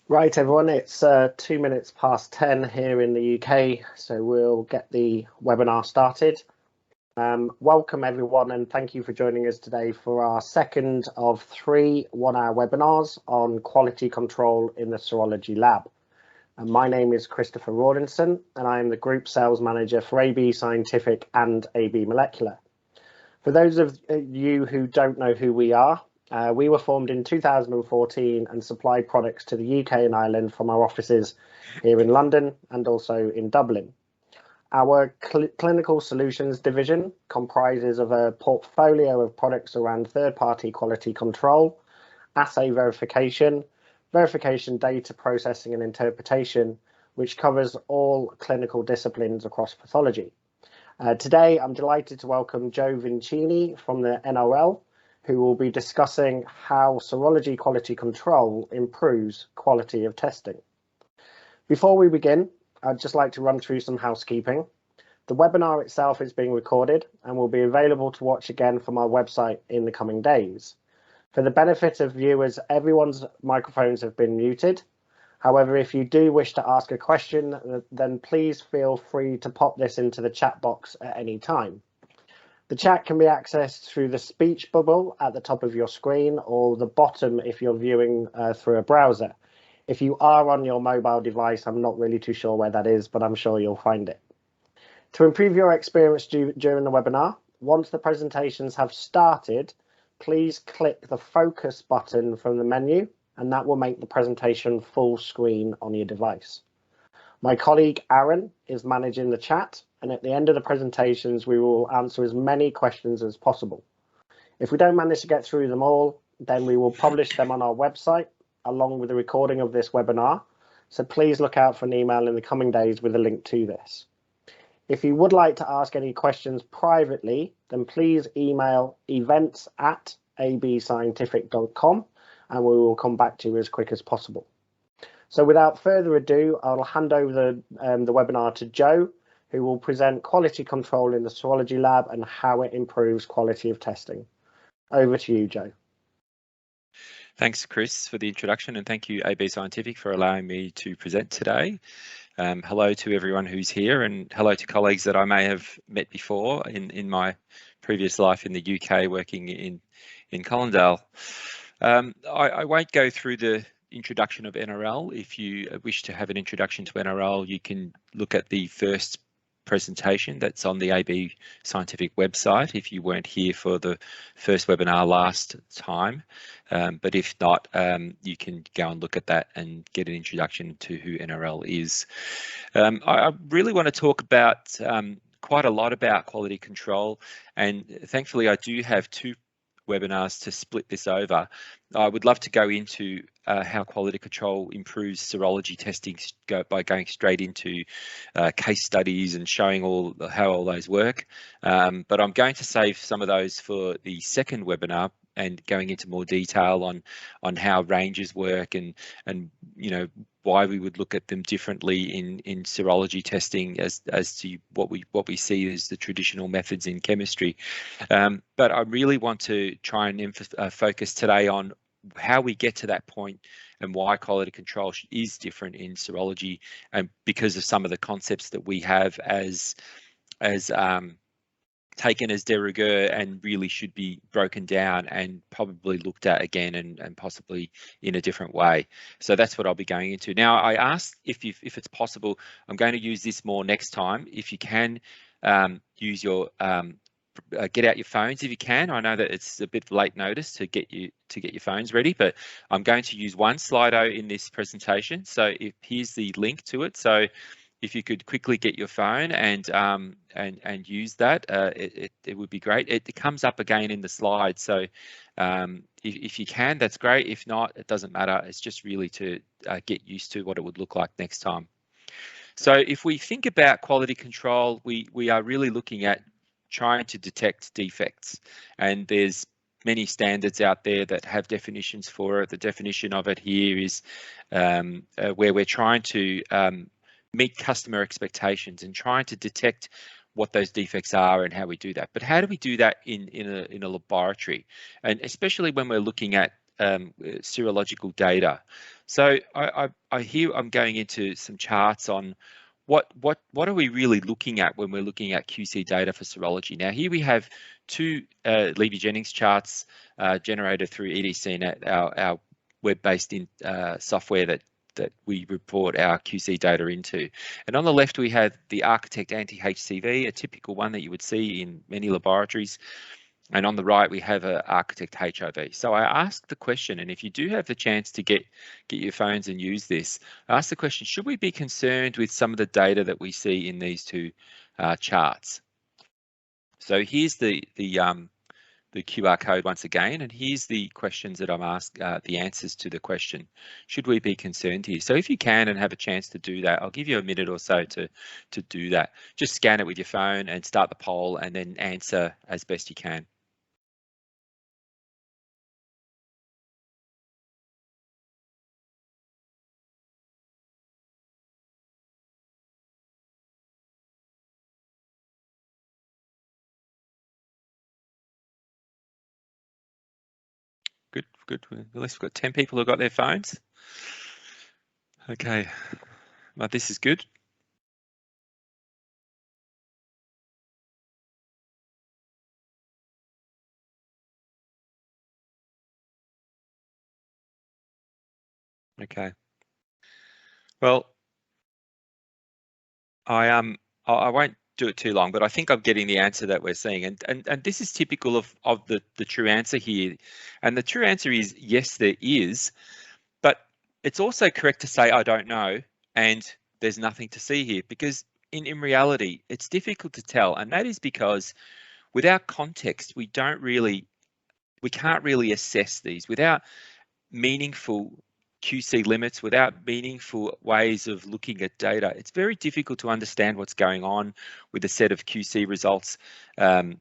Right, everyone, it's 2 minutes past 10 here in the UK, so we'll get the webinar started. Welcome, everyone, and thank you for joining us today for our second of 3 one-hour webinars on quality control in the serology lab. And my name is Christopher Rawlinson, and I am the Group Sales Manager for AB Scientific and AB Molecular. For those of you who don't know who we are, we were formed in 2014 and supply products to the UK and Ireland from our offices here in London and also in Dublin. Our Clinical Solutions division comprises of a portfolio of products around third-party quality control, assay verification, verification data processing and interpretation, which covers all clinical disciplines across pathology. Today, I'm delighted to welcome Joe Vincini from the NRL, who will be discussing how serology quality control improves quality of testing. Before we begin, I'd just like to run through some housekeeping. The webinar itself is being recorded and will be available to watch again from our website in the coming days. For the benefit of viewers, everyone's microphones have been muted. However, if you do wish to ask a question, then please feel free to pop this into the chat box at any time. The chat can be accessed through the speech bubble at the top of your screen or the bottom if you're viewing through a browser. If you are on your mobile device, I'm not really too sure where that is, but I'm sure you'll find it. To improve your experience during the webinar, once the presentations have started, please click the focus button from the menu, and that will make the presentation full screen on your device. My colleague Aaron is managing the chat, and at the end of the presentations, we will answer as many questions as possible. If we don't manage to get through them all, then we will publish them on our website, along with a recording of this webinar. So please look out for an email in the coming days with a link to this. If you would like to ask any questions privately, then please email events@abscientific.com, and we will come back to you as quick as possible. So without further ado, I'll hand over the webinar to Joe, who will present quality control in the serology lab and how it improves quality of testing. Over to you, Joe. Thanks, Chris, for the introduction, and thank you, AB Scientific, for allowing me to present today. Hello to everyone who's here, and hello to colleagues that I may have met before in my previous life in the UK working in Colindale. I won't go through the introduction of NRL. If you wish to have an introduction to NRL, you can look at the first presentation that's on the AB Scientific website if you weren't here for the first webinar last time. But if not, you can go and look at that and get an introduction to who NRL is. I really want to talk about quite a lot about quality control, and thankfully I do have 2 webinars to split this over. I would love to go into how quality control improves serology testing by going straight into case studies and showing how all those work. But I'm going to save some of those for the second webinar and going into more detail on how ranges work and you know why we would look at them differently in serology testing as to what we see as the traditional methods in chemistry. But I really want to try and focus today on how we get to that point and why quality control is different in serology, and because of some of the concepts that we have as taken as de rigueur and really should be broken down and probably looked at again and possibly in a different way. So that's what I'll be going into. Now, I asked if it's possible, I'm going to use this more next time. If you can use your get out your phones if you can. I know that it's a bit late notice to get your phones ready, but I'm going to use one Slido in this presentation. So here's the link to it. So if you could quickly get your phone and use that, it would be great. It comes up again in the slide, so if you can, that's great. If not, it doesn't matter. It's just really to get used to what it would look like next time. So if we think about quality control, we are really looking at trying to detect defects, and there's many standards out there that have definitions for it. The definition of it here is where we're trying to meet customer expectations and trying to detect what those defects are and how we do that. But how do we do that in a laboratory? And especially when we're looking at serological data. So here I'm going into some charts on what are we really looking at when we're looking at QC data for serology. Now here we have two Levy-Jennings charts generated through EDC, our web-based software that we report our QC data into. And on the left, we have the Architect Anti-HCV, a typical one that you would see in many laboratories. And on the right, we have an Architect HIV. So I asked the question, and if you do have the chance to get your phones and use this, I asked the question, should we be concerned with some of the data that we see in these two charts? So here's the QR code once again, and here's the questions that I'm asked, the answers to the question. Should we be concerned here? So if you can and have a chance to do that, I'll give you a minute or so to do that. Just scan it with your phone and start the poll and then answer as best you can. Good. At least we've got 10 people who got their phones. Okay, well, this is good. Okay. Well, I won't do it too long, but I think I'm getting the answer that we're seeing, and this is typical of the true answer here. And the true answer is yes, there is, but it's also correct to say I don't know and there's nothing to see here, because in reality it's difficult to tell, and that is because without context we can't really assess these. Without meaningful QC limits, without meaningful ways of looking at data, it's very difficult to understand what's going on with a set of QC results. And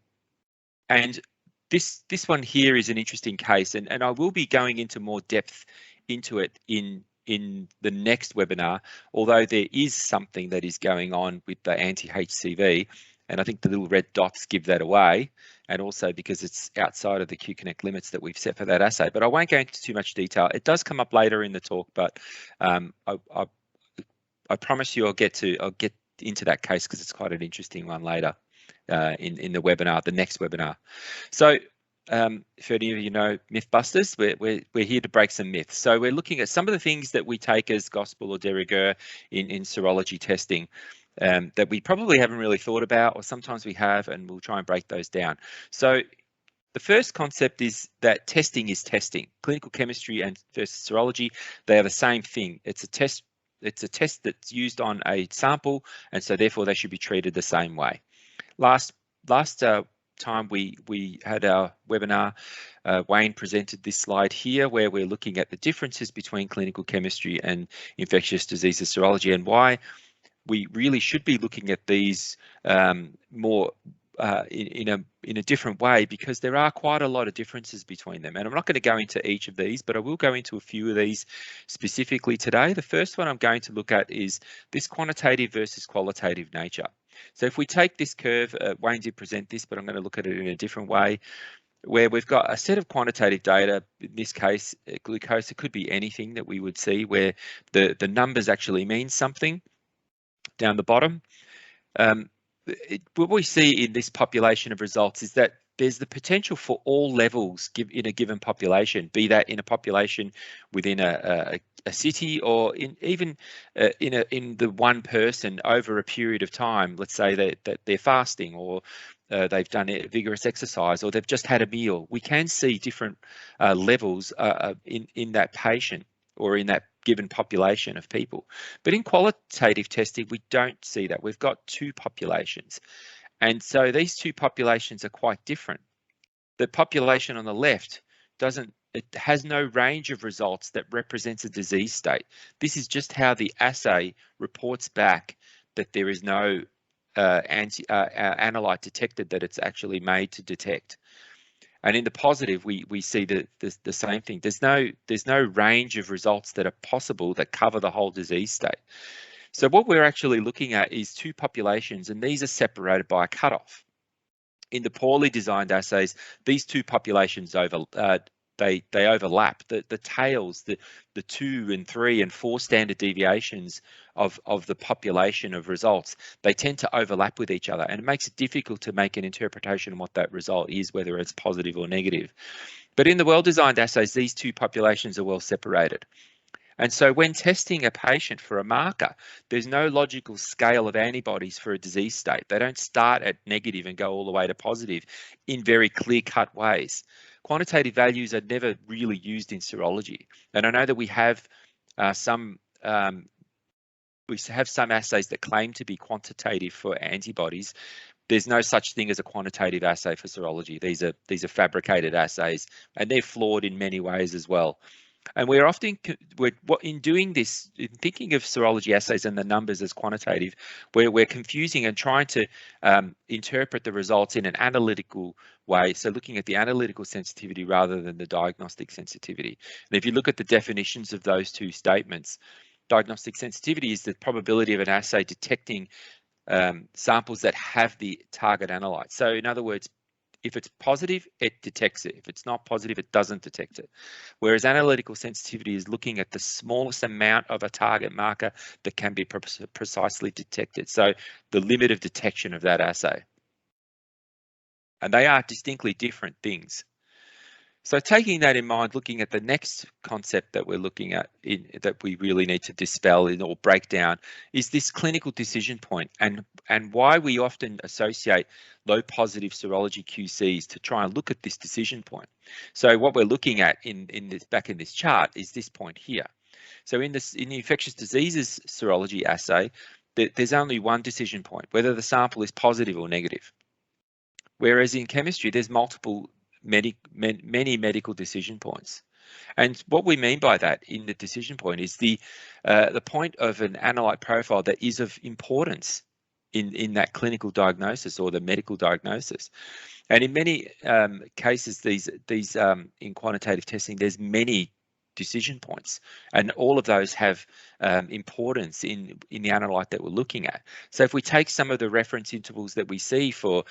this one here is an interesting case, and I will be going into more depth into it in the next webinar, although there is something that is going on with the anti-HCV, and I think the little red dots give that away, and also because it's outside of the QConnect limits that we've set for that assay. But I won't go into too much detail. It does come up later in the talk, but I promise you I'll get into that case because it's quite an interesting one later in the webinar, the next webinar. So if any of you know Mythbusters, we're here to break some myths. So we're looking at some of the things that we take as gospel or de rigueur in serology testing that we probably haven't really thought about, or sometimes we have, and we'll try and break those down. So the first concept is that testing is testing. Clinical chemistry and versus serology, they are the same thing. It's a test that's used on a sample, and so therefore they should be treated the same way. Last time we had our webinar, Wayne presented this slide here where we're looking at the differences between clinical chemistry and infectious diseases serology, and why we really should be looking at these more in a different way, because there are quite a lot of differences between them. And I'm not going to go into each of these, but I will go into a few of these specifically today. The first one I'm going to look at is this quantitative versus qualitative nature. So if we take this curve, Wayne did present this, but I'm going to look at it in a different way, where we've got a set of quantitative data, in this case, glucose. It could be anything that we would see where the numbers actually mean something down the bottom. What we see in this population of results is that there's the potential for all levels in a given population, be that in a population within a city, or even in the one person over a period of time. Let's say that they're fasting, or they've done a vigorous exercise, or they've just had a meal. We can see different levels in that patient or in that given population of people. But in qualitative testing, we don't see that. We've got two populations. And so these two populations are quite different. The population on the left it has no range of results that represents a disease state. This is just how the assay reports back that there is no analyte detected that it's actually made to detect. And in the positive, we see the same thing. There's no range of results that are possible that cover the whole disease state. So what we're actually looking at is two populations, and these are separated by a cutoff. In the poorly designed assays, these two populations they overlap. The tails, the 2 and 3 and 4 standard deviations of the population of results, they tend to overlap with each other, and it makes it difficult to make an interpretation of what that result is, whether it's positive or negative. But in the well-designed assays, these two populations are well separated. And so when testing a patient for a marker, there's no logical scale of antibodies for a disease state. They don't start at negative and go all the way to positive in very clear-cut ways. Quantitative values are never really used in serology. And I know that we have some assays that claim to be quantitative for antibodies. There's no such thing as a quantitative assay for serology. These are fabricated assays, and they're flawed in many ways as well. And we're often, in doing this, in thinking of serology assays and the numbers as quantitative, we're confusing and trying to interpret the results in an analytical way. So looking at the analytical sensitivity rather than the diagnostic sensitivity. And if you look at the definitions of those two statements, diagnostic sensitivity is the probability of an assay detecting samples that have the target analyte. So in other words, if it's positive, it detects it. If it's not positive, it doesn't detect it. Whereas analytical sensitivity is looking at the smallest amount of a target marker that can be precisely detected. So the limit of detection of that assay. And they are distinctly different things. So taking that in mind, looking at the next concept that we're looking at that we really need to dispel or break down is this clinical decision point, and why we often associate low positive serology QCs to try and look at this decision point. So what we're looking at back in this chart is this point here. So in the infectious diseases serology assay, there's only one decision point, whether the sample is positive or negative. Whereas in chemistry, there's many medical decision points. And what we mean by that in the decision point is the point of an analyte profile that is of importance in that clinical diagnosis or the medical diagnosis. And in many cases, these in quantitative testing, there's many decision points, and all of those have importance in the analyte that we're looking at. So if we take some of the reference intervals that we see for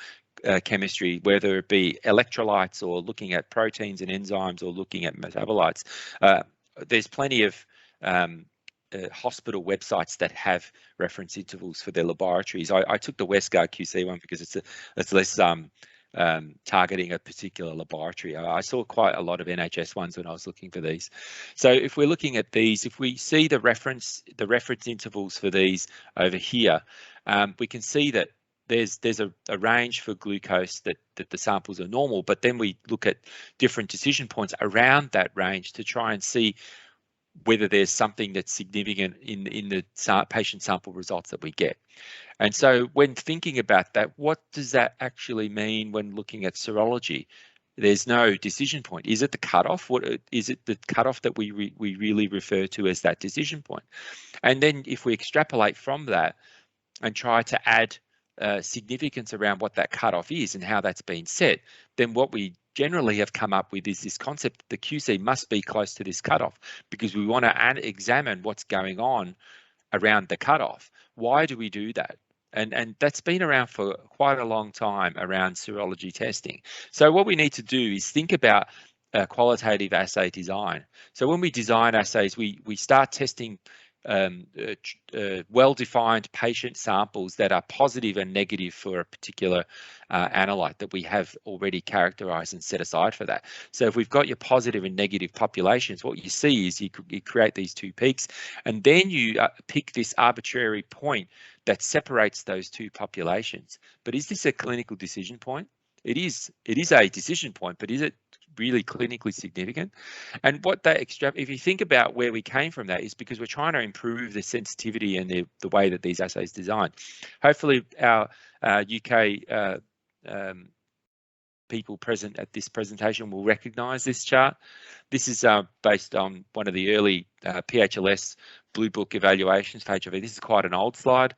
chemistry, whether it be electrolytes or looking at proteins and enzymes or looking at metabolites, there's plenty of hospital websites that have reference intervals for their laboratories. I took the Westgard QC one because it's less targeting a particular laboratory. I saw quite a lot of NHS ones when I was looking for these. So if we're looking at these, if we see the reference intervals for these over here, we can see that there's a range for glucose that the samples are normal, but then we look at different decision points around that range to try and see whether there's something that's significant in the patient sample results that we get. And so when thinking about that, what does that actually mean when looking at serology? There's no decision point. Is it the cutoff? Is it the cutoff that we really refer to as that decision point? And then if we extrapolate from that and try to add significance around what that cutoff is and how that's been set, then what we generally have come up with is this concept: the QC must be close to this cutoff, because we want to examine what's going on around the cutoff. Why do we do that? And that's been around for quite a long time around serology testing. So what we need to do is think about qualitative assay design. So when we design assays, we start testing well-defined patient samples that are positive and negative for a particular analyte that we have already characterized and set aside for that. So if we've got your positive and negative populations, what you see is you create these two peaks, and then you pick this arbitrary point that separates those two populations. But is this a clinical decision point? It is a decision point, but is it really clinically significant? And what that if you think about where we came from, that is because we're trying to improve the sensitivity and the way that these assays designed. Hopefully our UK people present at this presentation will recognize this chart. This is based on one of the early PHLS Blue Book evaluations for HIV. This is quite an old slide.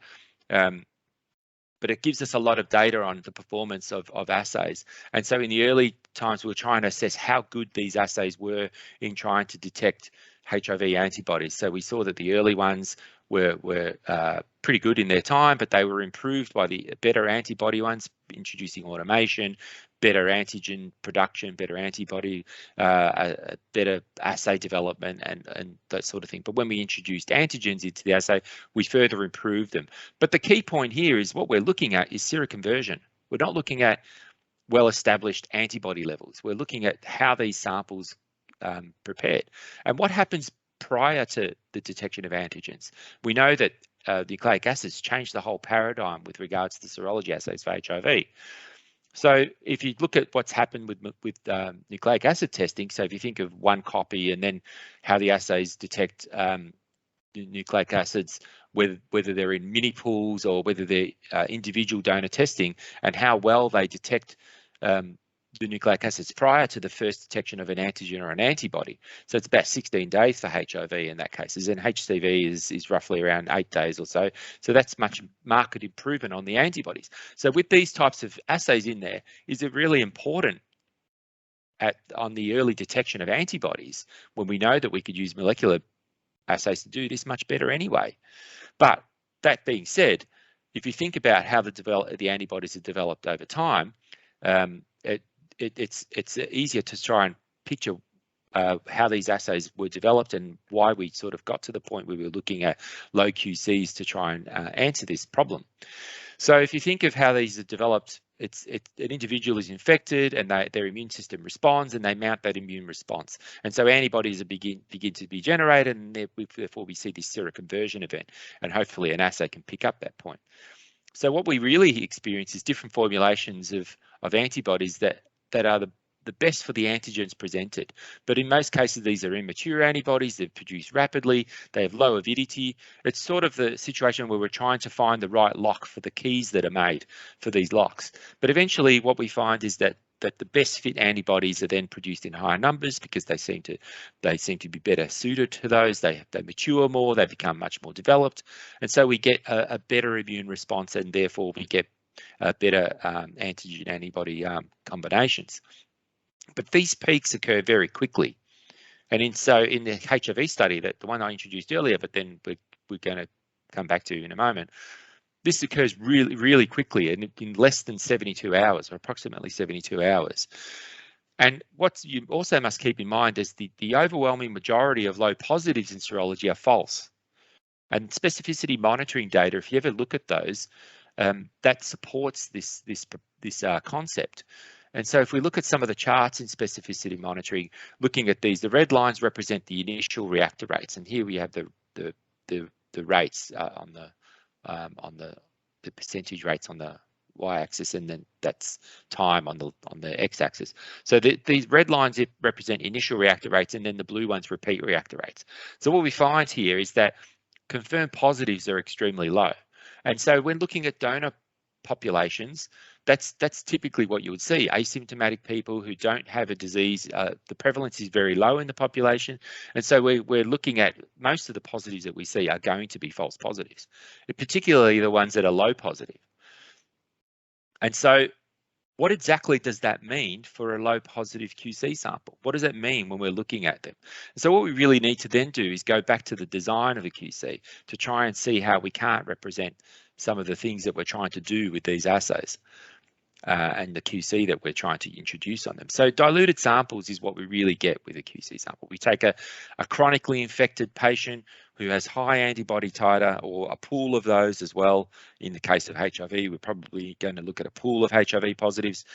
But it gives us a lot of data on the performance of assays. And so in the early times, we were trying to assess how good these assays were in trying to detect HIV antibodies. So we saw that the early ones were pretty good in their time, but they were improved by the better antibody ones, introducing automation, better antigen production, better antibody, better assay development, and that sort of thing. But when we introduced antigens into the assay, we further improved them. But the key point here is what we're looking at is seroconversion. We're not looking at well-established antibody levels. We're looking at how these samples prepared and what happens prior to the detection of antigens. We know that nucleic acids changed the whole paradigm with regards to serology assays for HIV. So if you look at what's happened with nucleic acid testing, so if you think of one copy and then how the assays detect the nucleic acids, whether they're in mini pools or whether they're individual donor testing, and how well they detect the nucleic acids prior to the first detection of an antigen or an antibody. So it's about 16 days for HIV in that case, and HCV is roughly around 8 days or so. So that's much marked improvement on the antibodies. So with these types of assays in there, is it really important on the early detection of antibodies when we know that we could use molecular assays to do this much better anyway? But that being said, if you think about how the antibodies are developed over time, it's easier to try and picture how these assays were developed and why we sort of got to the point where we were looking at low QCs to try and answer this problem. So if you think of how these are developed, an individual is infected and their immune system responds and they mount that immune response. And so antibodies begin to be generated, and therefore we see this seroconversion event, and hopefully an assay can pick up that point. So what we really experience is different formulations of antibodies that are the best for the antigens presented. But in most cases, these are immature antibodies. They're produced rapidly. They have low avidity. It's sort of the situation where we're trying to find the right lock for the keys that are made for these locks. But eventually what we find is that the best fit antibodies are then produced in higher numbers because they seem to be better suited to those. They mature more. They become much more developed. And so we get a better immune response, and therefore we get better antigen antibody combinations. But these peaks occur very quickly. And in the HIV study, the one I introduced earlier, but then we're going to come back to in a moment, this occurs really, really quickly, and in less than 72 hours, or approximately 72 hours. And what you also must keep in mind is the overwhelming majority of low positives in serology are false. And specificity monitoring data, if you ever look at those, that supports this concept. And so if we look at some of the charts in specificity monitoring, looking at these, the red lines represent the initial reactor rates, and here we have the rates on the percentage rates on the y-axis, and then that's time on the x-axis. So these red lines represent initial reactor rates, and then the blue ones repeat reactor rates. So what we find here is that confirmed positives are extremely low. And so when looking at donor populations, that's typically what you would see. Asymptomatic people who don't have a disease, the prevalence is very low in the population. And so we're looking at most of the positives that we see are going to be false positives, particularly the ones that are low positive. And so what exactly does that mean for a low positive QC sample? What does that mean when we're looking at them? So what we really need to then do is go back to the design of the QC to try and see how we can't represent some of the things that we're trying to do with these assays and the QC that we're trying to introduce on them. So diluted samples is what we really get with a QC sample. We take a chronically infected patient who has high antibody titer, or a pool of those as well. In the case of HIV, we're probably going to look at a pool of HIV positives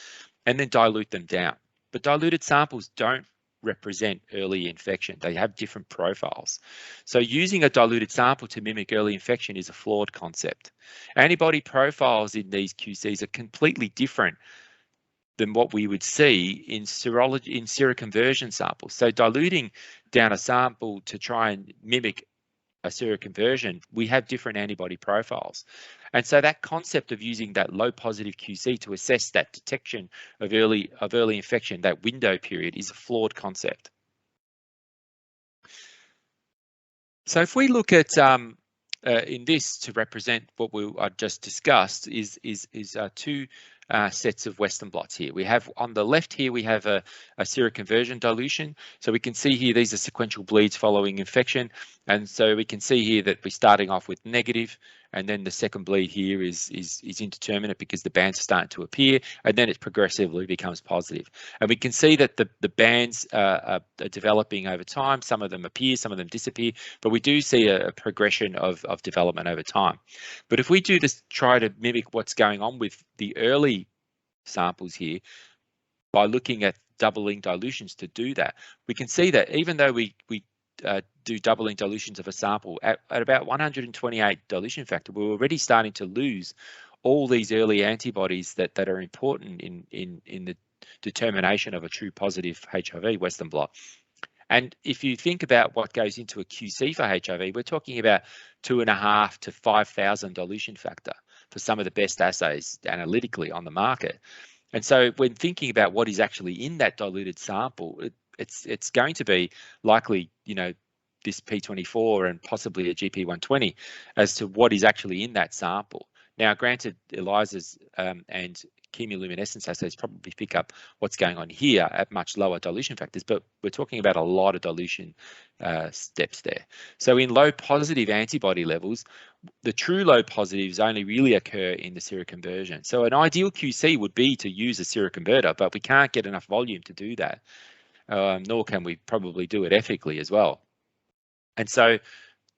and then dilute them down. But diluted samples don't represent early infection. They have different profiles. So using a diluted sample to mimic early infection is a flawed concept. Antibody profiles in these QCs are completely different than what we would see in seroconversion samples. So diluting down a sample to try and mimic a seroconversion, we have different antibody profiles. And so that concept of using that low positive QC to assess that detection of early infection, that window period, is a flawed concept. So if we look at in this to represent what I just discussed is two sets of Western blots here. We have on the left here, we have a seroconversion dilution. So we can see here, these are sequential bleeds following infection. And so we can see here that we're starting off with negative, and then the second bleed here is indeterminate because the bands are starting to appear, and then it progressively becomes positive. And we can see that the bands are developing over time. Some of them appear, some of them disappear, but we do see a progression of development over time. But if we do this, try to mimic what's going on with the early samples here by looking at doubling dilutions to do that, we can see that even though we do doubling dilutions of a sample at about 128 dilution factor, we're already starting to lose all these early antibodies that are important in the determination of a true positive HIV Western blot. And if you think about what goes into a QC for HIV, we're talking about 2.5 to 5,000 dilution factor for some of the best assays analytically on the market. And so when thinking about what is actually in that diluted sample, it's going to be likely, you know, this P24 and possibly a GP120 as to what is actually in that sample. Now, granted, ELISAs and chemiluminescence assays probably pick up what's going on here at much lower dilution factors, but we're talking about a lot of dilution steps there. So in low positive antibody levels, the true low positives only really occur in the seroconversion. So an ideal QC would be to use a seroconverter, but we can't get enough volume to do that, nor can we probably do it ethically as well. And so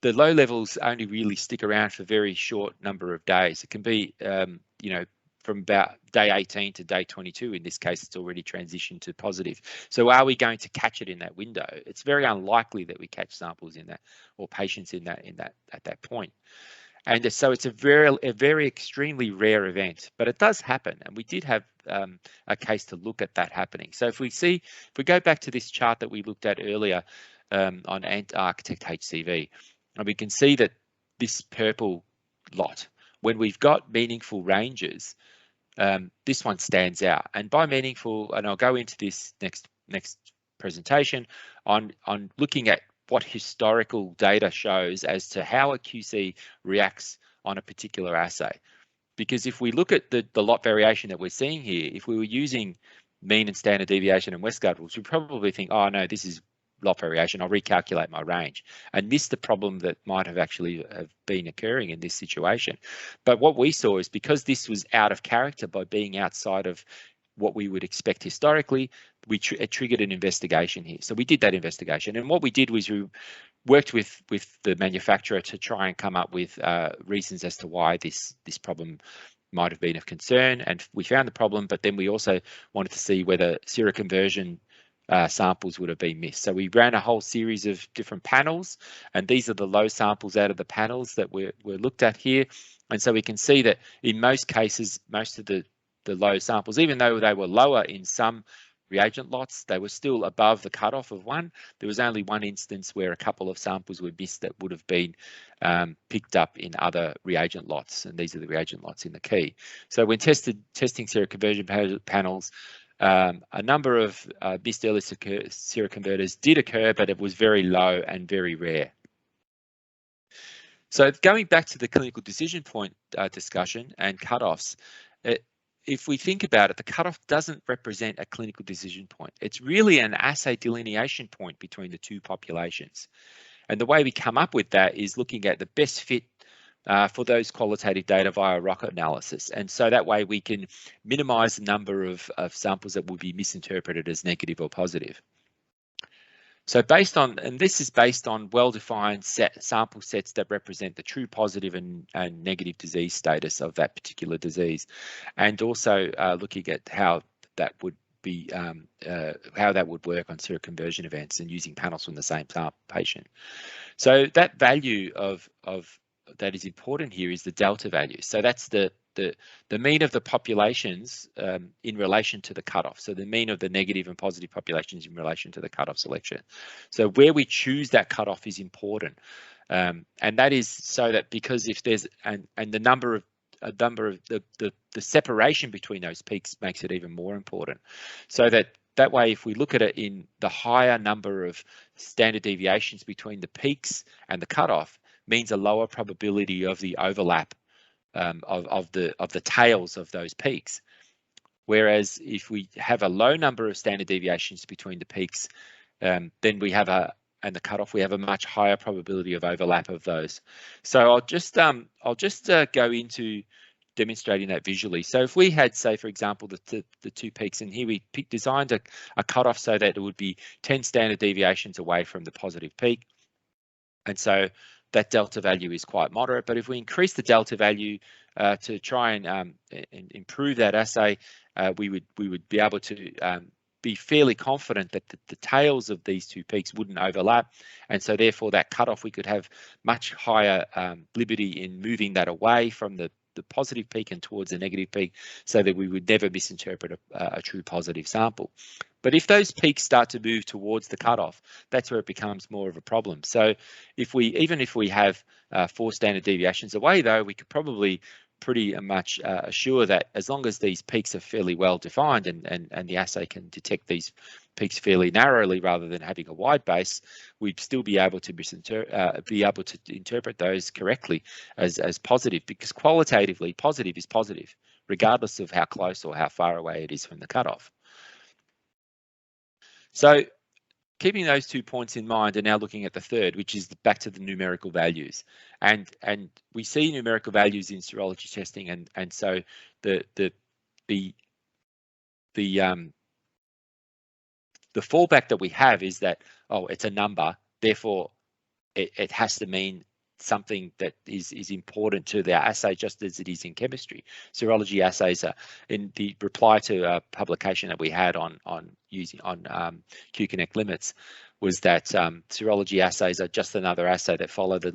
the low levels only really stick around for a very short number of days. It can be, you know, from about day 18 to day 22. In this case, it's already transitioned to positive. So are we going to catch it in that window? It's very unlikely that we catch samples in that or patients in that at that point. And so it's a very extremely rare event, but it does happen. And we did have a case to look at that happening. So if we go back to this chart that we looked at earlier on Antarctic HCV, and we can see that this purple lot, when we've got meaningful ranges, this one stands out. And by meaningful, and I'll go into this next presentation on looking at what historical data shows as to how a QC reacts on a particular assay. Because if we look at the lot variation that we're seeing here, if we were using mean and standard deviation and Westgard rules, we probably think, oh no, this is lot variation, I'll recalculate my range, and miss the problem that might have actually been occurring in this situation. But what we saw is because this was out of character by being outside of what we would expect historically, it triggered an investigation here. So we did that investigation, and what we did was we worked with the manufacturer to try and come up with reasons as to why this problem might have been of concern, and we found the problem. But then we also wanted to see whether seroconversion samples would have been missed. So we ran a whole series of different panels, and these are the low samples out of the panels that were looked at here. And so we can see that in most cases, most of the low samples, even though they were lower in some reagent lots, they were still above the cutoff of 1. There was only one instance where a couple of samples were missed that would have been picked up in other reagent lots, and these are the reagent lots in the key. So when testing seroconversion panels, a number of missed early seroconverters did occur, but it was very low and very rare. So going back to the clinical decision point discussion and cutoffs, if we think about it, the cutoff doesn't represent a clinical decision point. It's really an assay delineation point between the two populations. And the way we come up with that is looking at the best fit for those qualitative data via rocket analysis. And so that way we can minimize the number of samples that will be misinterpreted as negative or positive. So this is based on well-defined sample sets that represent the true positive and negative disease status of that particular disease, and also looking at how that would be how that would work on seroconversion events and using panels from the same patient. So that value of that is important here is the delta value. So that's the mean of the populations in relation to the cutoff. So the mean of the negative and positive populations in relation to the cutoff selection. So where we choose that cutoff is important, and that is so that because if there's and the number of the separation between those peaks makes it even more important. So that way, if we look at it in the higher number of standard deviations between the peaks and the cutoff, means a lower probability of the overlap of the tails of those peaks. Whereas if we have a low number of standard deviations between the peaks, then we have and the cutoff, we have a much higher probability of overlap of those. So I'll just go into demonstrating that visually. So if we had, say, for example, the two peaks, and here we designed a cutoff so that it would be 10 standard deviations away from the positive peak. And so that delta value is quite moderate. But if we increase the delta value to try and improve that assay, we would be able to be fairly confident that the tails of these two peaks wouldn't overlap, and so therefore that cutoff, we could have much higher liberty in moving that away from the positive peak and towards the negative peak, so that we would never misinterpret a true positive sample. But if those peaks start to move towards the cutoff, that's where it becomes more of a problem. So even if we have 4 standard deviations away, though, we could probably pretty much assure that as long as these peaks are fairly well defined and the assay can detect these peaks fairly narrowly rather than having a wide base, we'd still be able to interpret those correctly as positive, because qualitatively positive is positive, regardless of how close or how far away it is from the cutoff. So keeping those 2 points in mind, and now looking at the third, which is back to the numerical values, and we see numerical values in serology testing, and so the fallback that we have is that, oh, it's a number, therefore it has to mean something that is important to the assay, just as it is in chemistry. Serology assays are, in the reply to a publication that we had on Q-Connect limits, was that serology assays are just another assay that follow the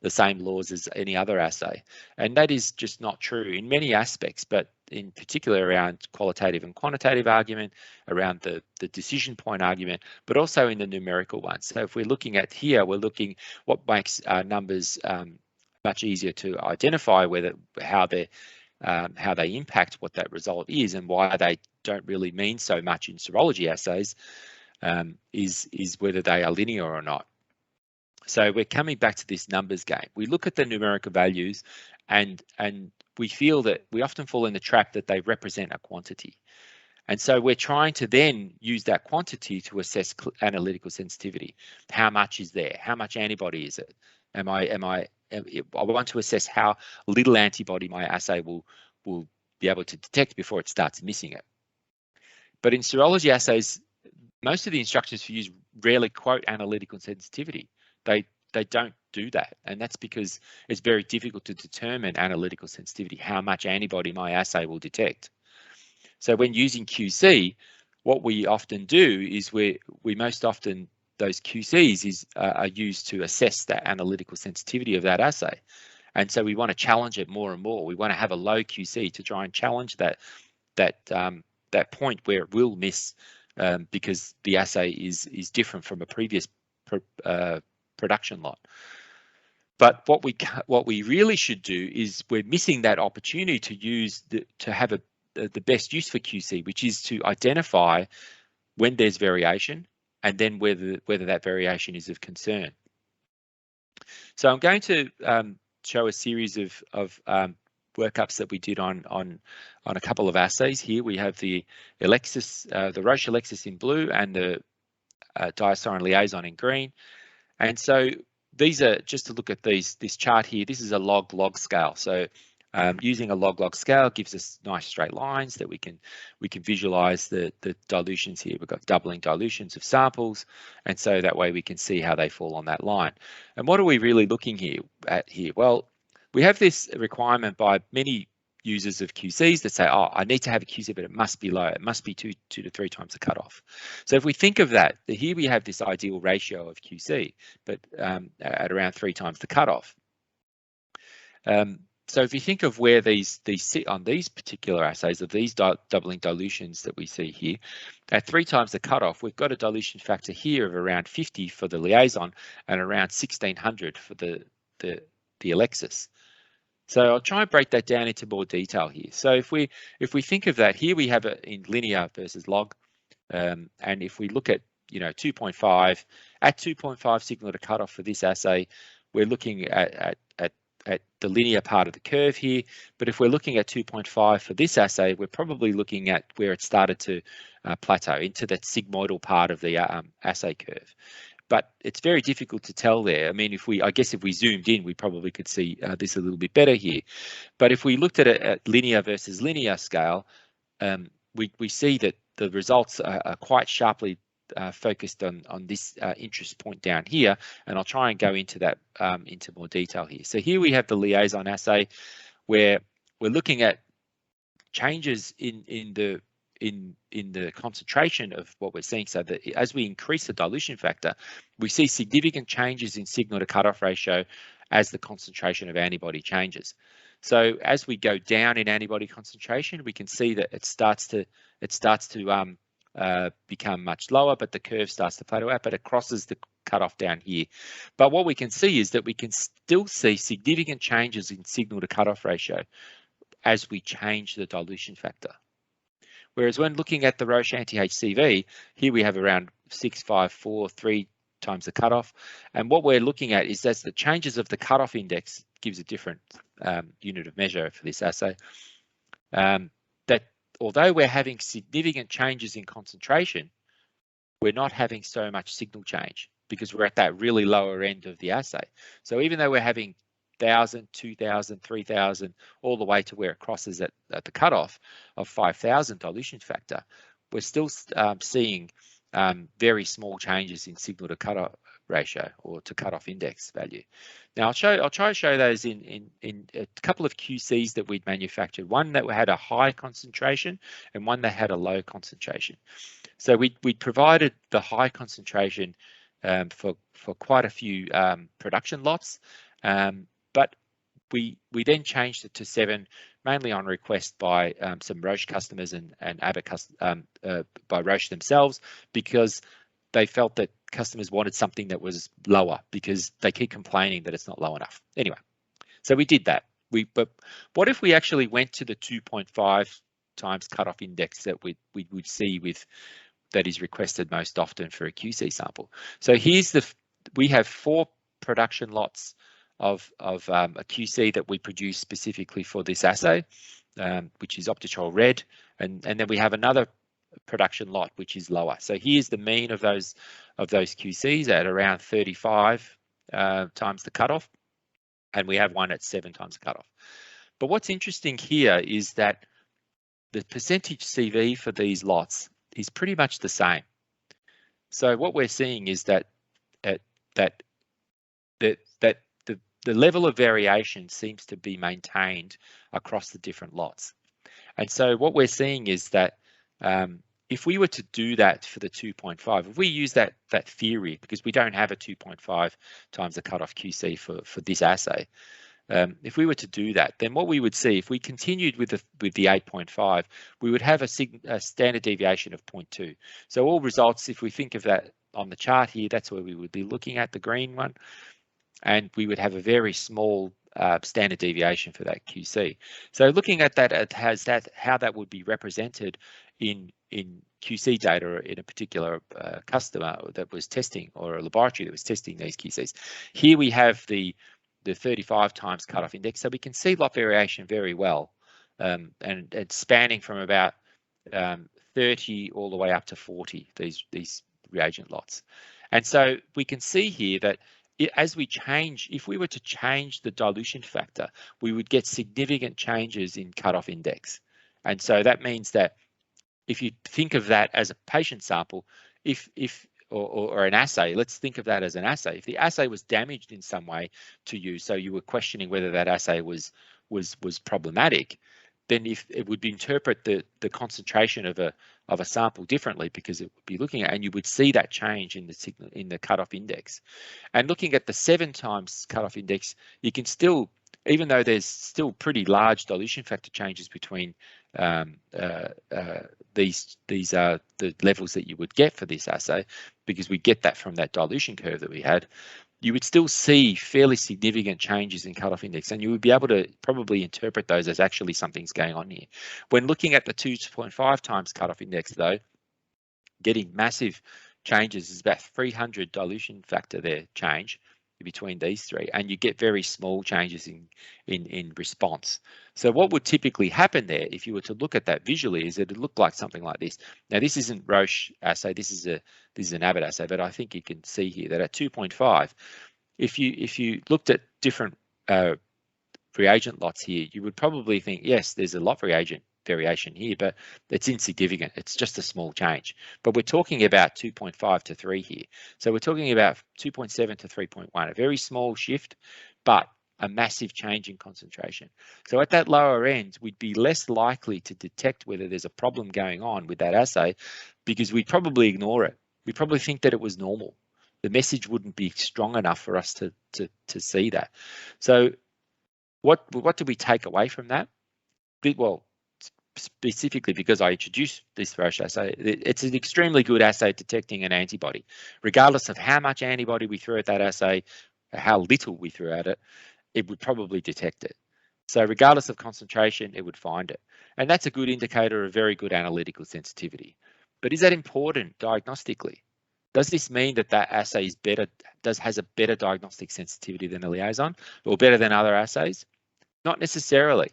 same laws as any other assay. And that is just not true in many aspects, but in particular around qualitative and quantitative argument, around the decision point argument, but also in the numerical ones. So if we're looking at here, we're looking what makes numbers much easier to identify how they impact what that result is, and why they don't really mean so much in serology assays, is whether they are linear or not. So we're coming back to this numbers game. We look at the numerical values, and we feel that we often fall in the trap that they represent a quantity. And so we're trying to then use that quantity to assess analytical sensitivity. How much is there? How much antibody is it? I want to assess how little antibody my assay will be able to detect before it starts missing it. But in serology assays, most of the instructions for use rarely quote analytical sensitivity. They don't do that, and that's because it's very difficult to determine analytical sensitivity, how much antibody my assay will detect. So when using QC, what we often do is we most often, those QCs are used to assess that analytical sensitivity of that assay. And so we want to challenge it more and more. We want to have a low QC to try and challenge that point where it will miss, because the assay is different from a previous production lot. But what we really should do is, we're missing that opportunity to have the best use for QC, which is to identify when there's variation, and then whether that variation is of concern. So I'm going to show a series of workups that we did on a couple of assays. Here we have the Alexis, the Roche Alexis in blue, and the DiaSorin LIAISON in green. And so these are, just to look at this chart here, this is a log-log scale. So using a log-log scale gives us nice straight lines that we can visualize the dilutions here. We've got doubling dilutions of samples, and so that way we can see how they fall on that line. And what are we really looking at here? Well, we have this requirement by many users of QCs that say, oh, I need to have a QC, but it must be low. It must be 2 to 3 times the cutoff. So if we think of that, here we have this ideal ratio of QC, but at around 3 times the cutoff. So if you think of where these sit on these particular assays of these doubling dilutions that we see here, at 3 times the cutoff, we've got a dilution factor here of around 50 for the LIAISON and around 1600 for the Alexis. So I'll try and break that down into more detail here. So if we think of that, here we have it in linear versus log, and if we look at 2.5, at 2.5 signal to cutoff for this assay, we're looking at the linear part of the curve here, but if we're looking at 2.5 for this assay, we're probably looking at where it started to plateau into that sigmoidal part of the assay curve. But it's very difficult to tell there. I mean, I guess if we zoomed in, we probably could see this a little bit better here. But if we looked at it at linear versus linear scale, we see that the results are quite sharply focused on this interest point down here, and I'll try and go into that into more detail here. So here we have the liaison assay, where we're looking at changes in the concentration of what we're seeing. So that as we increase the dilution factor, we see significant changes in signal to cutoff ratio as the concentration of antibody changes. So as we go down in antibody concentration, we can see that it starts to become much lower, but the curve starts to plateau out, but it crosses the cutoff down here. But what we can see is that we can still see significant changes in signal to cutoff ratio as we change the dilution factor. Whereas when looking at the Roche Anti-HCV, here we have around 6.543 times the cutoff. And what we're looking at is that the changes of the cutoff index gives a different unit of measure for this assay. That although we're having significant changes in concentration, we're not having so much signal change because we're at that really lower end of the assay. So even though we're having 1,000, 2,000, 3,000, all the way to where it crosses at the cutoff of 5,000 dilution factor, we're still seeing very small changes in signal to cutoff ratio or to cutoff index value. Now I'll try to show those in a couple of QCs that we'd manufactured. One that had a high concentration and one that had a low concentration. So we provided the high concentration for quite a few production lots. But we then changed it to 7, mainly on request by some Roche customers and Abbott by Roche themselves, because they felt that customers wanted something that was lower because they keep complaining that it's not low enough. Anyway, so we did that. But what if we actually went to the 2.5 times cutoff index that we would see with that is requested most often for a QC sample? So we have 4 production lots of a QC that we produce specifically for this assay, which is Optitrol Red, and then we have another production lot which is lower. So here's the mean of those QCs at around 35 times the cutoff, and we have one at 7 times the cutoff. But what's interesting here is that the percentage CV for these lots is pretty much the same. So what we're seeing is that the level of variation seems to be maintained across the different lots. And so what we're seeing is that if we were to do that for the 2.5, if we use that theory, because we don't have a 2.5 times the cutoff QC for this assay, if we were to do that, then what we would see, if we continued with the 8.5, we would have a standard deviation of 0.2. So all results, if we think of that on the chart here, that's where we would be looking at, the green one, and we would have a very small standard deviation for that QC. So looking at that, it has how that would be represented in QC data in a particular customer that was testing, or a laboratory that was testing these QCs. Here we have the 35 times cutoff index, so we can see lot variation very well, and it's spanning from about 30 all the way up to 40, these reagent lots. And so we can see here that as we change, if we were to change the dilution factor, we would get significant changes in cutoff index. And so that means that if you think of that as a patient sample, or an assay, let's think of that as an assay. If the assay was damaged in some way to you, so you were questioning whether that assay was problematic, then if it would interpret the concentration of a sample differently, because it would be looking at, and you would see that change in the signal in the cutoff index. And looking at the 7 times cutoff index, you can still, even though there's still pretty large dilution factor changes between these are the levels that you would get for this assay, because we get that from that dilution curve that we had, you would still see fairly significant changes in cutoff index, and you would be able to probably interpret those as actually something's going on here. When looking at the 2.5 times cutoff index, though, getting massive changes is about 300 dilution factor there change, between these three, and you get very small changes in response. So what would typically happen there, if you were to look at that visually, is that it looked like something like this. Now this isn't Roche assay, this is an Abbott assay, but I think you can see here that at 2.5, if you looked at different reagent lots here, you would probably think, yes, there's a lot variation here, but it's insignificant. It's just a small change. But we're talking about 2.5 to 3 here. So we're talking about 2.7 to 3.1, a very small shift, but a massive change in concentration. So at that lower end, we'd be less likely to detect whether there's a problem going on with that assay, because we'd probably ignore it. We'd probably think that it was normal. The message wouldn't be strong enough for us to see that. So what do we take away from that? Well, specifically because I introduced this Roche assay, it's an extremely good assay at detecting an antibody. Regardless of how much antibody we threw at that assay, how little we threw at it, it would probably detect it. So regardless of concentration, it would find it. And that's a good indicator of very good analytical sensitivity. But is that important diagnostically? Does this mean that that assay is better, has a better diagnostic sensitivity than a liaison, or better than other assays? Not necessarily.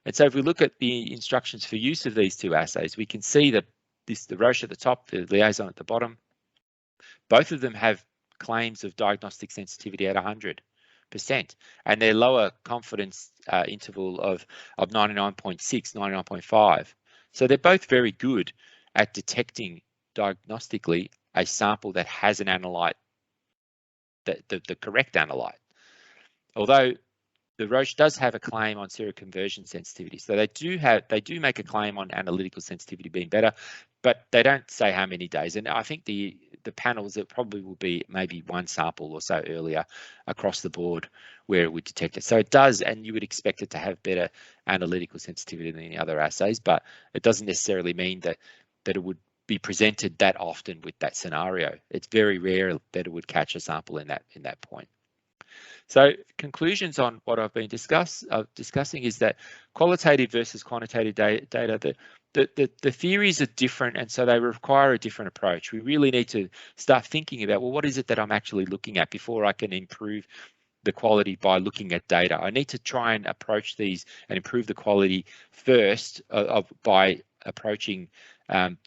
And so if we look at the instructions for use of these two assays, we can see that the Roche at the top, the liaison at the bottom, both of them have claims of diagnostic sensitivity at 100%, and their lower confidence interval of 99.6, 99.5. So they're both very good at detecting diagnostically a sample that has an analyte, the correct analyte. Although the Roche does have a claim on seroconversion sensitivity, so they do make a claim on analytical sensitivity being better, but they don't say how many days. And I think the panels, it probably will be maybe one sample or so earlier across the board where it would detect it. So it does, and you would expect it to have better analytical sensitivity than the other assays, but it doesn't necessarily mean that it would be presented that often with that scenario. It's very rare that it would catch a sample in that point. So conclusions on what I've been discussing is that qualitative versus quantitative data, the theories are different, and so they require a different approach. We really need to start thinking about, well, what is it that I'm actually looking at before I can improve the quality by looking at data? I need to try and approach these and improve the quality first by approaching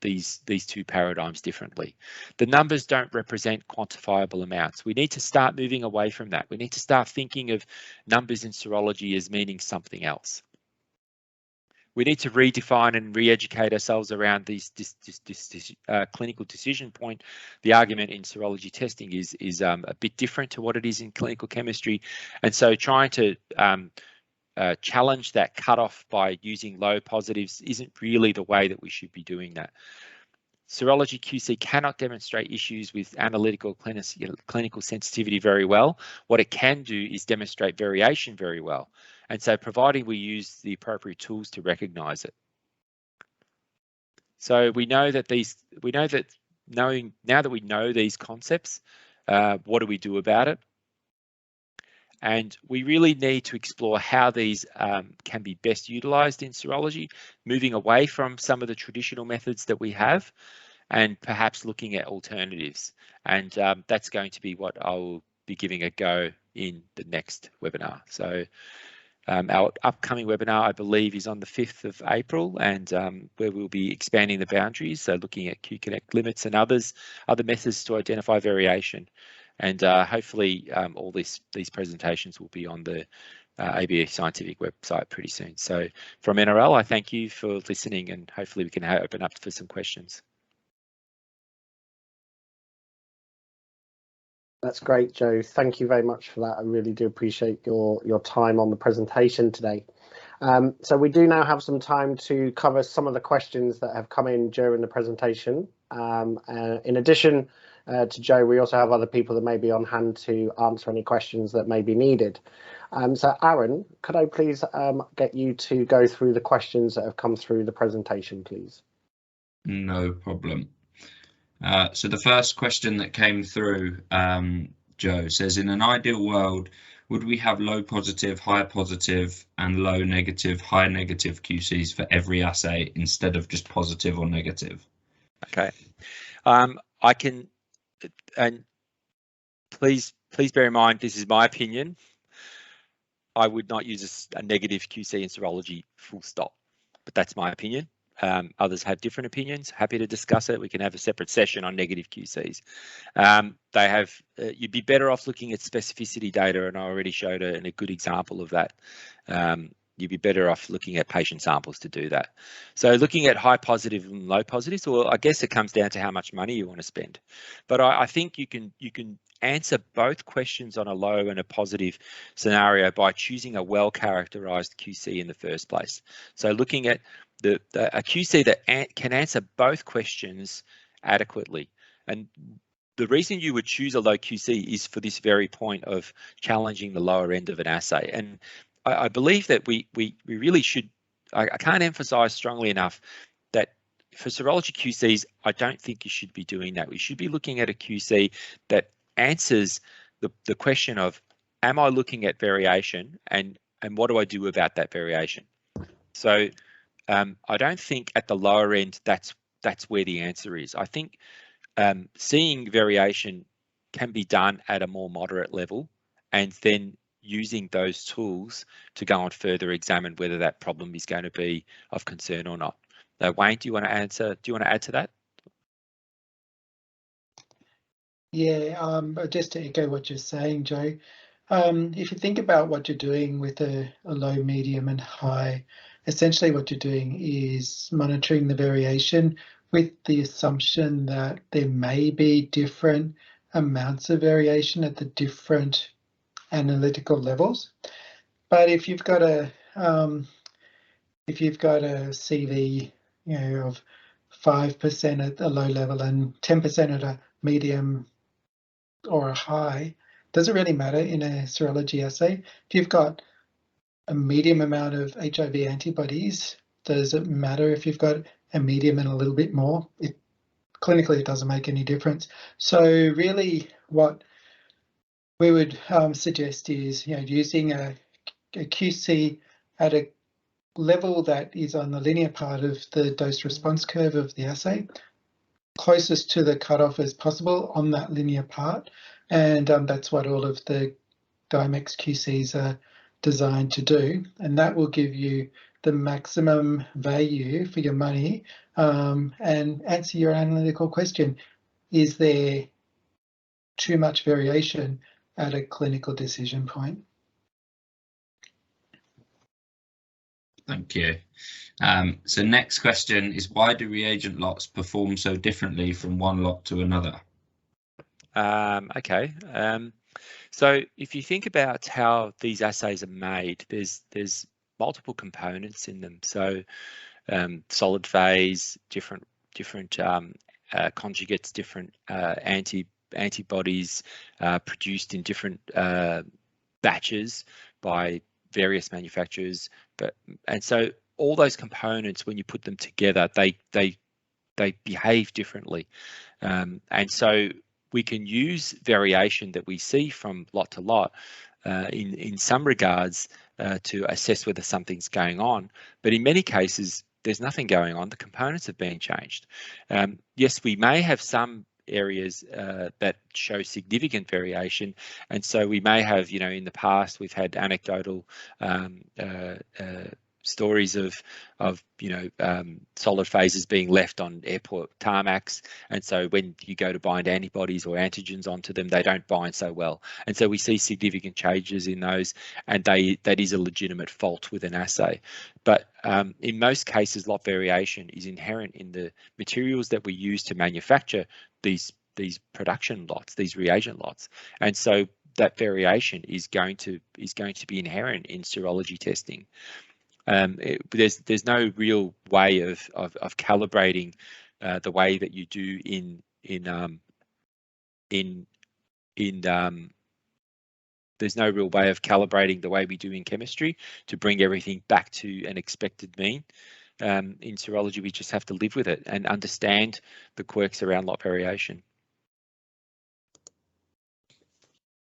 these two paradigms differently. The numbers don't represent quantifiable amounts. We need to start moving away from that. We need to start thinking of numbers in serology as meaning something else. We need to redefine and re-educate ourselves around this clinical decision point. The argument in serology testing is a bit different to what it is in clinical chemistry, and so trying to challenge that cutoff by using low positives isn't really the way that we should be doing that. Serology QC cannot demonstrate issues with analytical clinical sensitivity very well. What it can do is demonstrate variation very well. And so providing we use the appropriate tools to recognize it. So we know that now that we know these concepts, what do we do about it? And we really need to explore how these can be best utilized in serology, moving away from some of the traditional methods that we have and perhaps looking at alternatives. And that's going to be what I will be giving a go in the next webinar. So our upcoming webinar, I believe, is on the 5th of April, and where we'll be expanding the boundaries, so looking at Q-Connect limits and other methods to identify variation. And hopefully all these presentations will be on the ABA Scientific website pretty soon. So from NRL, I thank you for listening, and hopefully we can open up for some questions. That's great, Joe. Thank you very much for that. I really do appreciate your time on the presentation today. So we do now have some time to cover some of the questions that have come in during the presentation. In addition to Joe, we also have other people that may be on hand to answer any questions that may be needed. So Aaron, could I please get you to go through the questions that have come through the presentation, please? No problem. So the first question that came through, Joe, says, in an ideal world, would we have low positive, high positive, and low negative, high negative QCs for every assay instead of just positive or negative? Okay. I can, and please Please bear in mind, this is my opinion. I would not use a negative QC in serology, full stop, but that's my opinion. Others have different opinions. Happy to discuss it. We can have a separate session on negative QCs. You'd be better off looking at specificity data, and I already showed a good example of that. You'd be better off looking at patient samples to do that. So looking at high positive and low positives, well, I guess it comes down to how much money you want to spend. But I think you can answer both questions on a low and a positive scenario by choosing a well-characterized QC in the first place. So looking at a QC that can answer both questions adequately. And the reason you would choose a low QC is for this very point of challenging the lower end of an assay. And I believe that we really should, I can't emphasize strongly enough that for serology QCs, I don't think you should be doing that. We should be looking at a QC that answers the question of, am I looking at variation, and what do I do about that variation? So I don't think at the lower end that's where the answer is. I think seeing variation can be done at a more moderate level, and then using those tools to go and further examine whether that problem is going to be of concern or not. Wayne, do you want to answer? Do you want to add to that? Yeah, just to echo what you're saying, Joe, if you think about what you're doing with a low, medium and high, essentially what you're doing is monitoring the variation with the assumption that there may be different amounts of variation at the different analytical levels. But if you've got a CV, of 5% at a low level and 10% at a medium or a high, doesn't really matter in a serology assay. If you've got a medium amount of HIV antibodies, does it matter if you've got a medium and a little bit more? Clinically, it doesn't make any difference. So really what we would suggest is using a QC at a level that is on the linear part of the dose response curve of the assay, closest to the cutoff as possible on that linear part. And that's what all of the Dimex QCs are designed to do. And that will give you the maximum value for your money and answer your analytical question. Is there too much variation at a clinical decision point? Thank you. So next question is, why do reagent lots perform so differently from one lot to another? Okay. So if you think about how these assays are made, there's multiple components in them. So solid phase, different conjugates, different antibodies produced in different batches by various manufacturers, and so all those components, when you put them together, they behave differently, and so we can use variation that we see from lot to lot in some regards to assess whether something's going on, but in many cases there's nothing going on. The components have been changed. Yes, we may have some areas that show significant variation, and so we may have, in the past we've had anecdotal stories of solid phases being left on airport tarmacs, and so when you go to bind antibodies or antigens onto them, they don't bind so well, and so we see significant changes in those, and that is a legitimate fault with an assay. But in most cases, lot variation is inherent in the materials that we use to manufacture these production lots, these reagent lots, and so that variation is going to be inherent in serology testing. There's no real way of calibrating the way that you do there's no real way of calibrating the way we do in chemistry to bring everything back to an expected mean. In serology, we just have to live with it and understand the quirks around lot variation.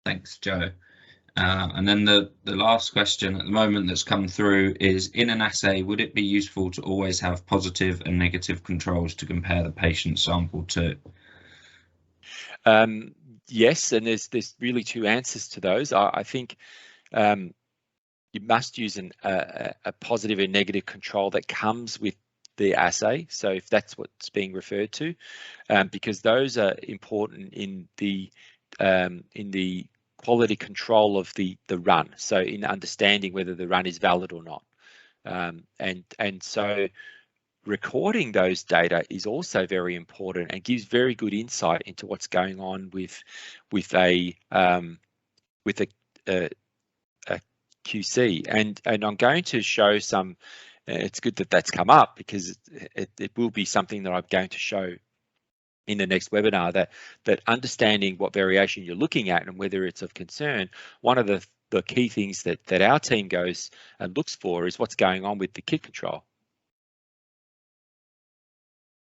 Thanks, Joe. And then the last question at the moment that's come through is, in an assay, would it be useful to always have positive and negative controls to compare the patient sample to? yes, and there's really two answers to those. I think you must use a positive and negative control that comes with the assay. So if that's what's being referred to, because those are important in the quality control of the run. So in understanding whether the run is valid or not, and so recording those data is also very important and gives very good insight into what's going on with a QC. And I'm going to show some. It's good that that's come up, because it will be something that I'm going to show in the next webinar, that understanding what variation you're looking at and whether it's of concern. One of the key things that our team goes and looks for is what's going on with the kit control.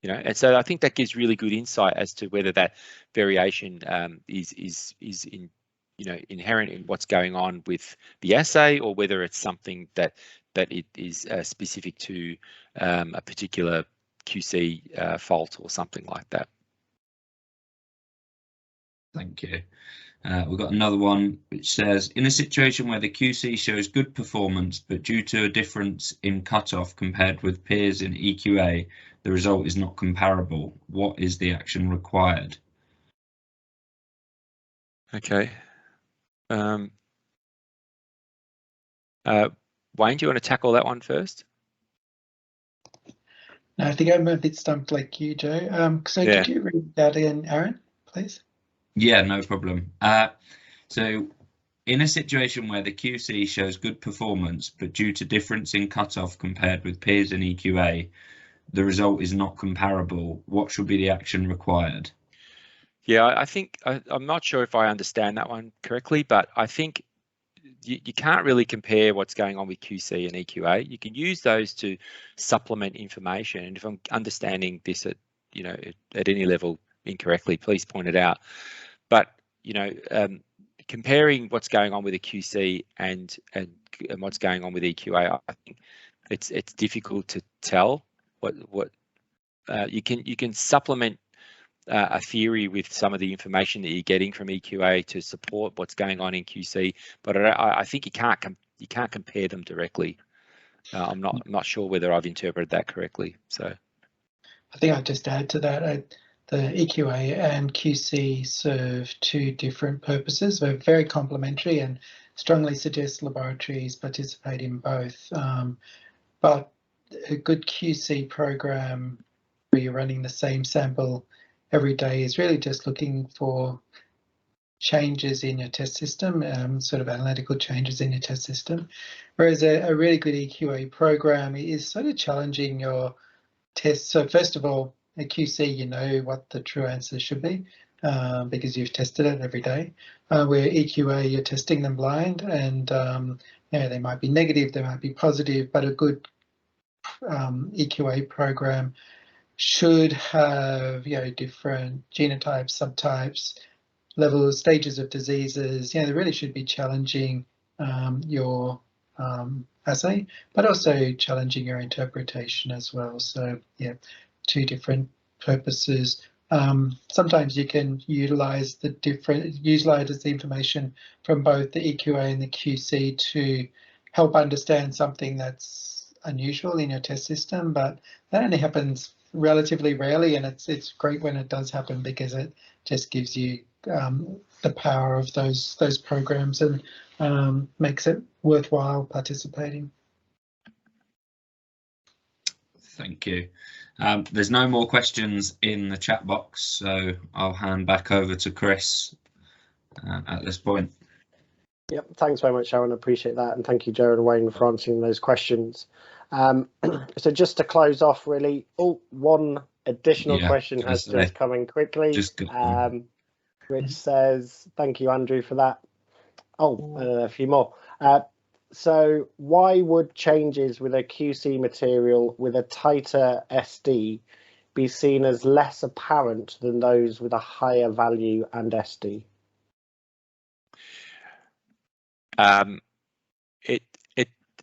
And so I think that gives really good insight as to whether that variation is inherent in what's going on with the assay, or whether it's something that it is specific to a particular QC fault or something like that. Thank you. We've got another one which says, in a situation where the QC shows good performance, but due to a difference in cutoff compared with peers in EQA, the result is not comparable, what is the action required? Okay. Wayne, do you want to tackle that one first? No, I think I'm a bit stumped like you, Joe. So Yeah. Could you read that again, Aaron, please? Yeah, no problem. So in a situation where the QC shows good performance, but due to difference in cutoff compared with peers in EQA, the result is not comparable, what should be the action required? Yeah, I think I'm not sure if I understand that one correctly, but I think you can't really compare what's going on with QC and EQA. You can use those to supplement information, and if I'm understanding this at any level incorrectly, please point it out. But comparing what's going on with a QC and what's going on with EQA, I think it's difficult to tell what you can supplement a theory with some of the information that you're getting from EQA to support what's going on in QC, but I think you can't compare them directly. I'm not sure whether I've interpreted that correctly. So I think I'd just add to that. The EQA and QC serve two different purposes. They're very complementary and strongly suggest laboratories participate in both. But a good QC program where you're running the same sample every day is really just looking for changes in your test system, sort of analytical changes in your test system. Whereas a really good EQA program is sort of challenging your tests. So first of all, a QC, you know what the true answer should be because you've tested it every day. Where EQA, you're testing them blind, and they might be negative, they might be positive, but a good EQA program should have different genotypes, subtypes, levels, stages of diseases. They really should be challenging your assay, but also challenging your interpretation as well. So yeah, two different purposes. Sometimes you can utilize the information from both the EQA and the QC to help understand something that's unusual in your test system, but that only happens relatively rarely, and it's great when it does happen because it just gives you the power of those programs and makes it worthwhile participating. Thank you. There's no more questions in the chat box, so I'll hand back over to Chris at this point. Yep, thanks very much, Aaron. I appreciate that, and thank you, Joe and Wayne, for answering those questions. So just to close off, really, one additional question has just come in quickly, which says, thank you, Andrew, for that. A few more. So why would changes with a QC material with a tighter SD be seen as less apparent than those with a higher value and SD?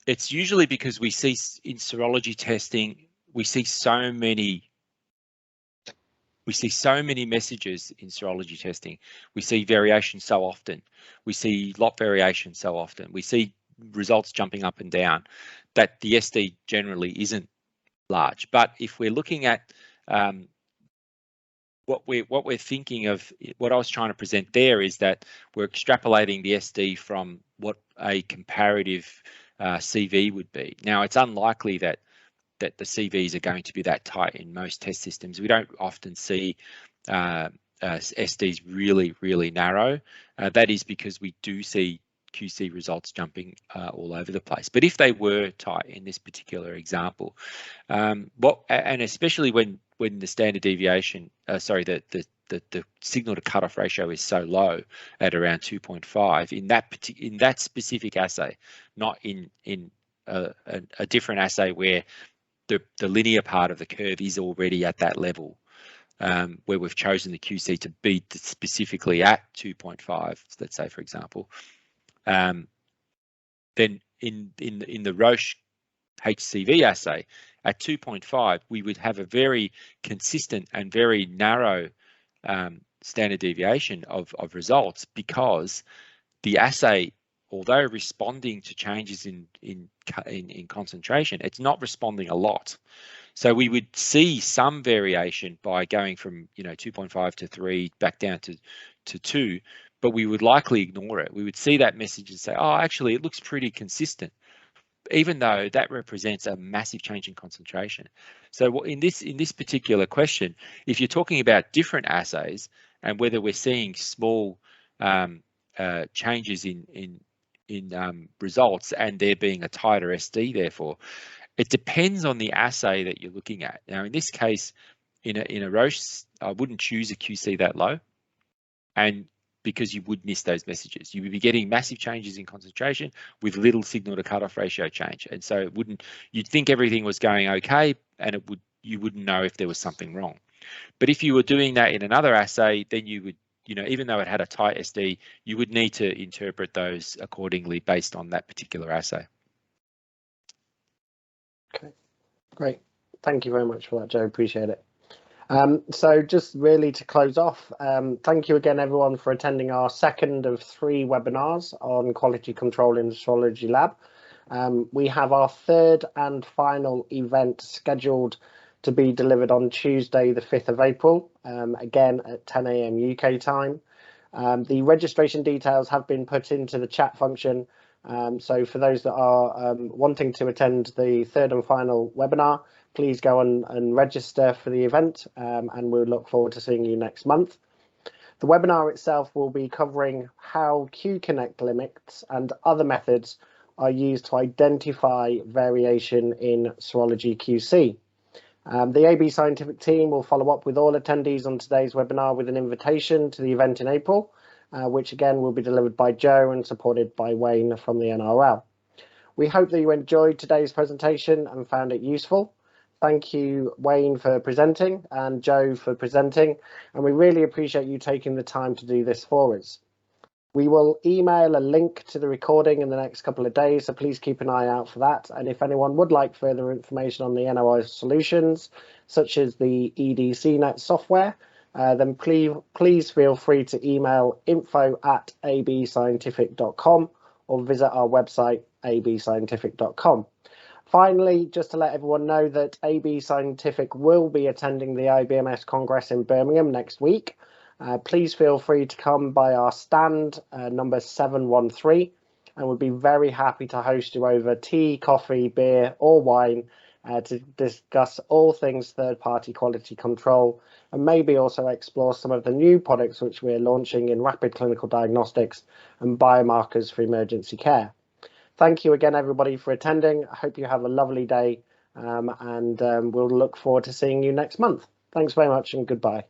It's usually because we see in serology testing, we see so many We see so many messages in serology testing. We see variation so often. We see lot variation so often. We see results jumping up and down that the SD generally isn't large. But if we're looking at what we're thinking of, what I was trying to present there is that we're extrapolating the SD from what a comparative CV would be. Now, it's unlikely that the CVs are going to be that tight in most test systems. We don't often see SDs really narrow. That is because we do see QC results jumping all over the place. But if they were tight in this particular example, and especially when the standard deviation, the signal to cutoff ratio is so low at around 2.5 in that specific assay, not in a different assay where the linear part of the curve is already at that level, where we've chosen the QC to be specifically at 2.5, let's say, for example. Then in the Roche HCV assay at 2.5, we would have a very consistent and very narrow standard deviation of results, because the assay, although responding to changes in concentration, it's not responding a lot. So we would see some variation by going from 2.5 to 3 back down to 2, but we would likely ignore it. We would see that message and say, oh, actually, it looks pretty consistent, even though that represents a massive change in concentration. So in this particular question, if you're talking about different assays and whether we're seeing small changes in results and there being a tighter SD, therefore, it depends on the assay that you're looking at. Now, in this case, in a Roche, I wouldn't choose a QC that low, and because you would miss those messages. You would be getting massive changes in concentration with little signal to cutoff ratio change. And so you'd think everything was going okay, and you wouldn't know if there was something wrong. But if you were doing that in another assay, then you would, even though it had a tight SD, you would need to interpret those accordingly based on that particular assay. Okay, great. Thank you very much for that, Joe. Appreciate it. So just really to close off, thank you again, everyone, for attending our second of 3 webinars on quality control in the Serology Lab. We have our third and final event scheduled to be delivered on Tuesday, the 5th of April, again at 10 AM UK time. The registration details have been put into the chat function. So for those that are wanting to attend the third and final webinar, please go and register for the event, and we'll look forward to seeing you next month. The webinar itself will be covering how Q-Connect limits and other methods are used to identify variation in serology QC. The AB Scientific team will follow up with all attendees on today's webinar with an invitation to the event in April, which again will be delivered by Joe and supported by Wayne from the NRL. We hope that you enjoyed today's presentation and found it useful. Thank you, Wayne, for presenting and Joe for presenting, and we really appreciate you taking the time to do this for us. We will email a link to the recording in the next couple of days, so please keep an eye out for that. And if anyone would like further information on the NOI solutions, such as the EDCnet software, then please feel free to email info@abscientific.com or visit our website, abscientific.com. Finally, just to let everyone know that AB Scientific will be attending the IBMS Congress in Birmingham next week. Please feel free to come by our stand number 713, and we'll be very happy to host you over tea, coffee, beer or wine to discuss all things third-party quality control, and maybe also explore some of the new products which we're launching in rapid clinical diagnostics and biomarkers for emergency care. Thank you again, everybody, for attending. I hope you have a lovely day, and we'll look forward to seeing you next month. Thanks very much and goodbye.